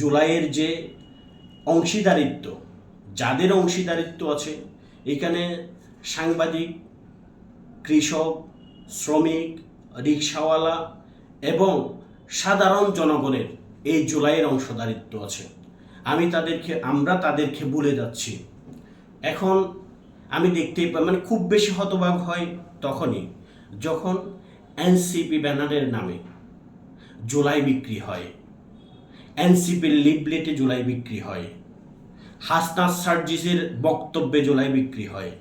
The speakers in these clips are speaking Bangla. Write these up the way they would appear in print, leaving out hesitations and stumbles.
জুলাইয়ের যে অংশীদারিত্ব, যাদের অংশীদারিত্ব আছে এখানে সাংবাদিক, কৃষক, শ্রমিক, রিক্সাওয়ালা এবং সাধারণ জনগণের এই জুলাইয়ের অংশদারিত্ব আছে। আমরা তাদেরকে ভুলে যাচ্ছি। এখন আমি দেখতেই পাই, মানে খুব বেশি হতবাক হয় তখনই যখন এনসিপি ব্যানারের নামে জুলাই বিক্রি হয়, এনসিপির লিফলেটে জুলাই বিক্রি হয়, হাসনাত সার্জিসের বক্তব্যে জুলাই বিক্রি হয়।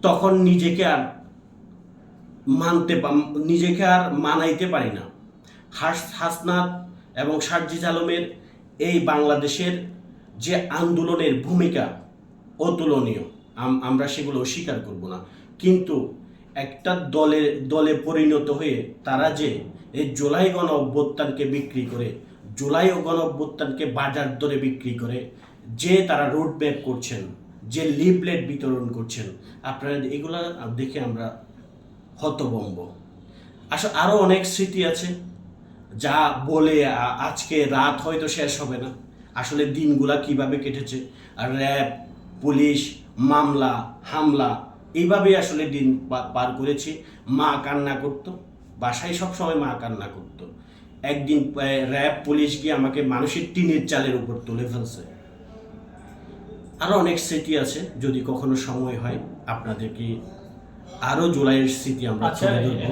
তখন নিজেকে আর মানাইতে পারি না। হাসনাত এবং সার্জিস আলমের এই বাংলাদেশের যে আন্দোলনের ভূমিকা অতুলনীয়, আমরা সেগুলো অস্বীকার করব না। কিন্তু একটা দলে পরিণত হয়ে তারা যে এই জুলাই গণ অভ্যুত্থানকে বিক্রি করে, জুলাই গণ অভ্যুত্থানকে বাজার দরে বিক্রি করে যে তারা রোড ম্যাপ করছেন, যে লিফলেট বিতরণ করছেন, আপনারা এগুলা দেখে আমরা হতভম্ব। আসলে আরও অনেক স্মৃতি আছে যা বলে আজকে রাত হয়তো শেষ হবে না। আসলে দিনগুলা কিভাবে কেটেছে, আর র্যাব, পুলিশ, মামলা, হামলা, এইভাবেই আসলে দিন পার করেছি। মা কান্না করতো, বাসায় সবসময় মা কান্না করতো। একদিন র্যাব পুলিশ গিয়ে আমাকে মানুষের টিনের চালের উপর তুলে ফেলছে। আরও অনেক স্মৃতি আছে, যদি কখনো সময় হয় আপনাদেরকে আরও জুলাইয়ের স্মৃতি আমরা তুলে ধরবো।